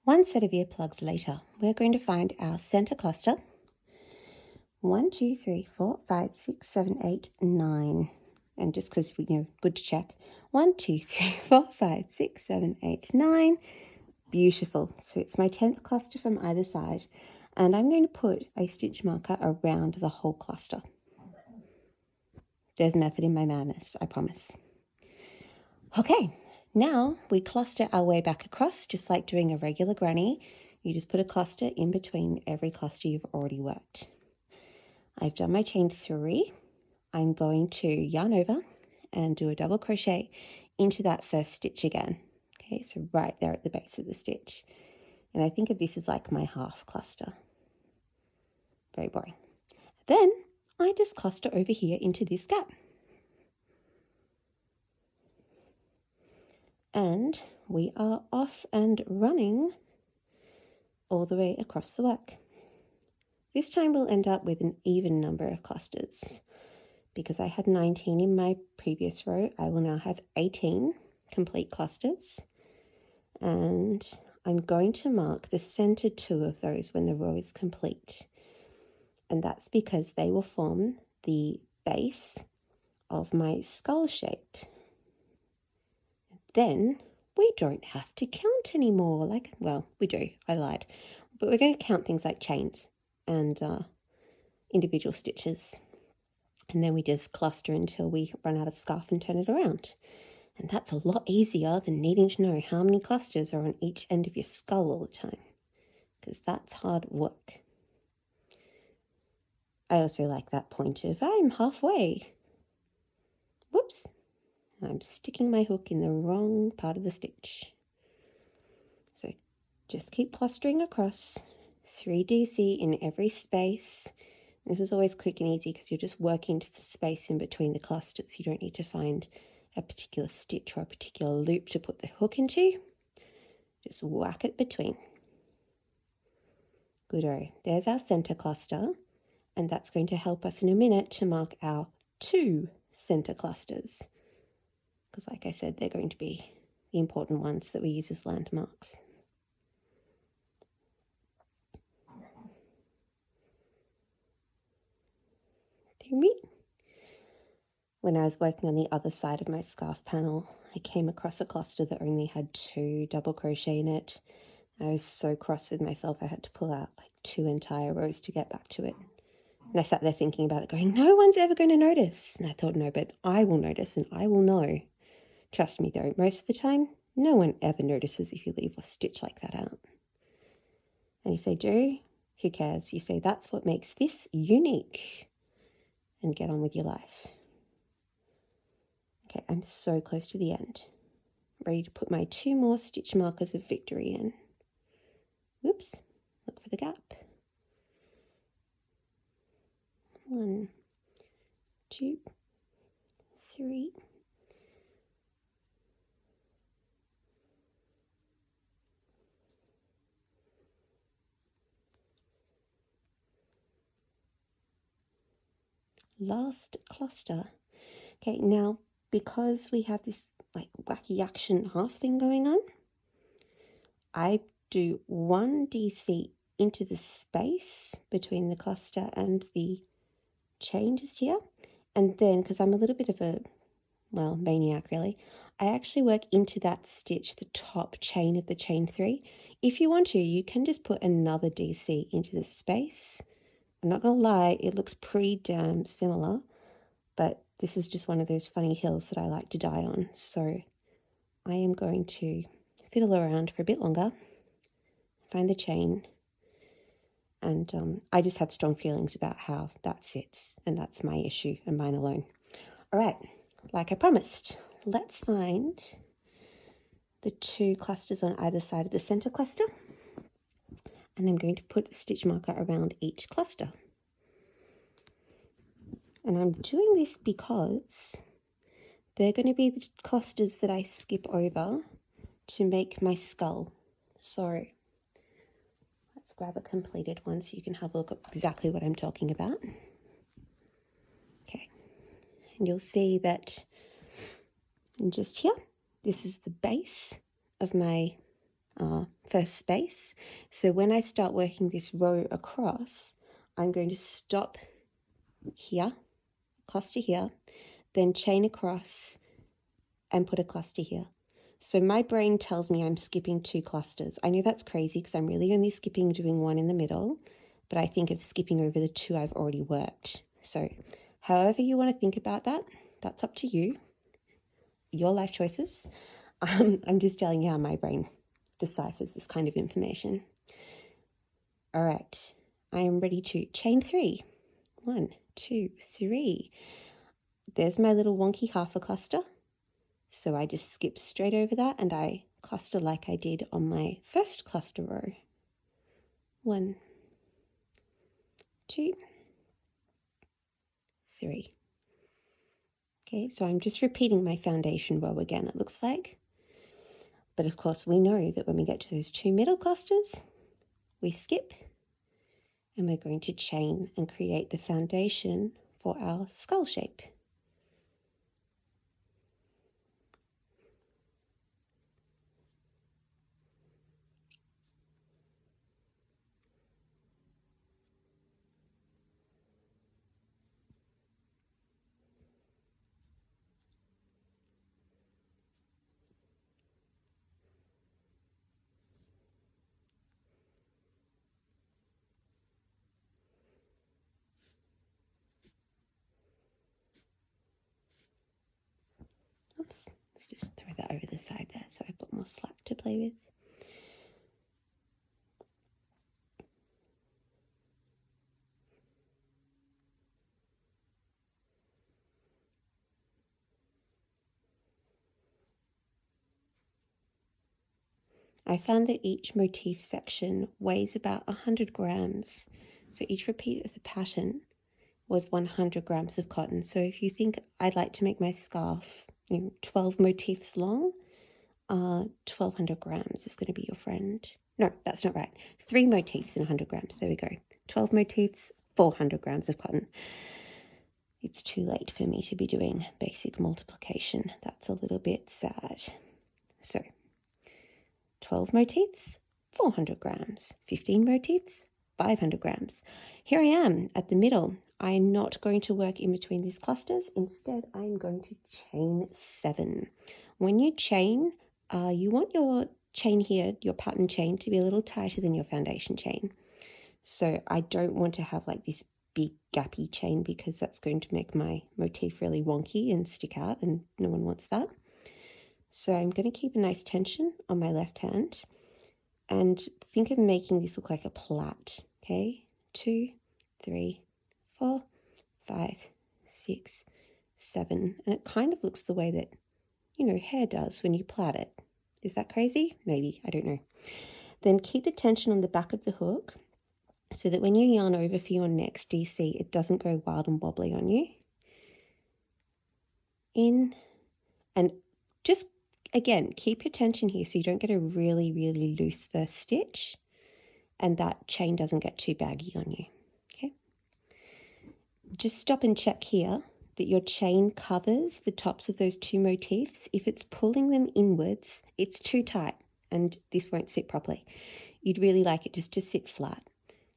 One set of earplugs later, we're going to find our center cluster. 1, 2, 3, 4, 5, 6, 7, 8, 9. And just because, good to check. 1, 2, 3, 4, 5, 6, 7, 8, 9. Beautiful. So it's my 10th cluster from either side. And I'm going to put a stitch marker around the whole cluster. There's method in my madness, I promise. Okay, now we cluster our way back across, just like doing a regular granny. You just put a cluster in between every cluster you've already worked. I've done my chain 3. I'm going to yarn over and do a double crochet into that first stitch again. Okay, so right there at the base of the stitch. And I think of this as like my half cluster. Very boring. Then I just cluster over here into this gap. And we are off and running all the way across the work. This time we'll end up with an even number of clusters. Because I had 19 in my previous row, I will now have 18 complete clusters. And I'm going to mark the center 2 of those when the row is complete. And that's because they will form the base of my skull shape. Then we don't have to count anymore. Well, we do, I lied. But we're going to count things like chains and individual stitches. And then we just cluster until we run out of scarf and turn it around. And that's a lot easier than needing to know how many clusters are on each end of your skull all the time. Because that's hard work. I also like that point of, I'm halfway. Whoops. I'm sticking my hook in the wrong part of the stitch. So just keep clustering across, 3DC in every space. This is always quick and easy because you're just working to the space in between the clusters. You don't need to find a particular stitch or a particular loop to put the hook into. Just whack it between. Good-o. There's our center cluster, and that's going to help us in a minute to mark our 2 center clusters. Because like I said, they're going to be the important ones that we use as landmarks. When I was working on the other side of my scarf panel, I came across a cluster that only had 2 double crochet in it. I was so cross with myself I had to pull out like 2 entire rows to get back to it. And I sat there thinking about it going, no one's ever going to notice. And I thought, no, but I will notice and I will know. Trust me though, most of the time, no one ever notices if you leave a stitch like that out. And if they do, who cares? You say, that's what makes this unique. And get on with your life. Okay, I'm so close to the end. Ready to put my 2 more stitch markers of victory in. Whoops, look for the gap. 1, 2, 3. Last cluster. Okay, now because we have this like wacky action half thing going on, I do 1 DC into the space between the cluster and the chain just here. And then, because I'm a little bit of a, well, maniac really, I actually work into that stitch, the top chain of the chain 3. If you want to, you can just put another DC into the space. I'm not going to lie, it looks pretty damn similar, but this is just one of those funny hills that I like to die on. So I am going to fiddle around for a bit longer, find the chain, and I just have strong feelings about how that sits, and that's my issue and mine alone. All right, like I promised, let's find the 2 clusters on either side of the center cluster. And I'm going to put a stitch marker around each cluster. And I'm doing this because they're going to be the clusters that I skip over to make my skull. So let's grab a completed one so you can have a look at exactly what I'm talking about. Okay, and you'll see that just here, this is the base of my first space. So when I start working this row across, I'm going to stop here, cluster here, then chain across and put a cluster here. So my brain tells me I'm skipping 2 clusters. I know that's crazy because I'm really only skipping doing 1 in the middle, but I think of skipping over the 2 I've already worked. So however you want to think about that, that's up to you, your life choices. I'm just telling you how my brain deciphers this kind of information. All right, I am ready to chain 3. 1, 2, 3. There's my little wonky half a cluster. So I just skip straight over that and I cluster like I did on my first cluster row. 1, 2, 3. Okay, so I'm just repeating my foundation row again, it looks like. But of course we know that when we get to those 2 middle clusters, we skip and we're going to chain and create the foundation for our skull shape. Oops, let's just throw that over the side there so I've got more slack to play with. I found that each motif section weighs about 100 grams. So each repeat of the pattern was 100 grams of cotton. So if you think I'd like to make my scarf 12 motifs long, 1200 grams is going to be your friend. No, that's not right. 3 motifs in 100 grams. There we go. 12 motifs, 400 grams of cotton. It's too late for me to be doing basic multiplication. That's a little bit sad. So 12 motifs, 400 grams. 15 motifs, 500 grams. Here I am at the middle. I'm not going to work in between these clusters. Instead, I'm going to chain 7. When you chain, you want your chain here, your pattern chain, to be a little tighter than your foundation chain. So I don't want to have like this big gappy chain because that's going to make my motif really wonky and stick out, and no one wants that. So I'm going to keep a nice tension on my left hand and think of making this look like a plait. Okay, 2, 3, 4, 5, 6, 7. And it kind of looks the way that, hair does when you plait it. Is that crazy? Maybe, I don't know. Then keep the tension on the back of the hook so that when you yarn over for your next DC, it doesn't go wild and wobbly on you. In, and just, again, keep your tension here so you don't get a really, really loose first stitch and that chain doesn't get too baggy on you, okay? Just stop and check here that your chain covers the tops of those 2 motifs. If it's pulling them inwards, it's too tight and this won't sit properly. You'd really like it just to sit flat,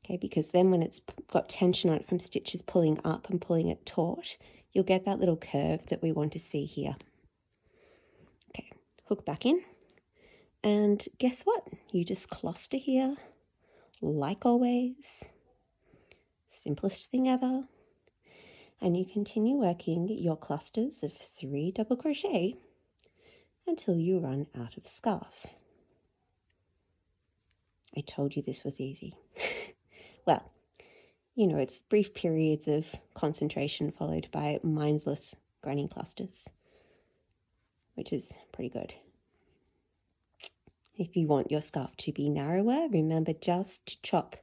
okay? Because then when it's got tension on it from stitches pulling up and pulling it taut, you'll get that little curve that we want to see here. Okay, hook back in. And guess what? You just cluster here, like always. Simplest thing ever. And you continue working your clusters of 3 double crochet until you run out of scarf. I told you this was easy. Well, it's brief periods of concentration followed by mindless grinding clusters, which is pretty good. If you want your scarf to be narrower, remember just to chop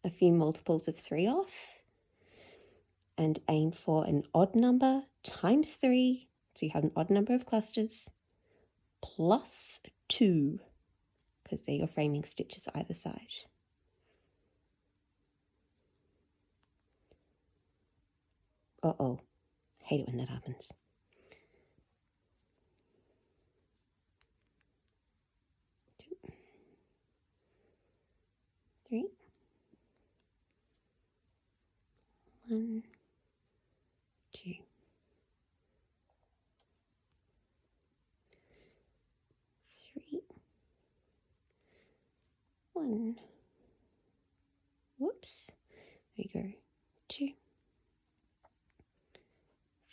a few multiples of 3 off and aim for an odd number times 3, so you have an odd number of clusters, plus 2, because they're your framing stitches either side. Uh-oh, hate it when that happens. 3, 1, 2, 3, 1, whoops, there you go, 2,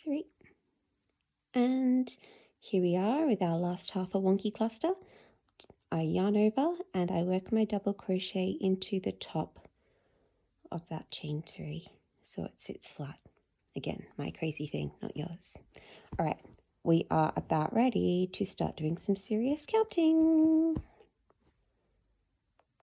3, and here we are with our last half a wonky cluster. I yarn over and I work my double crochet into the top of that chain 3 so it sits flat. Again, my crazy thing, not yours. All right, we are about ready to start doing some serious counting.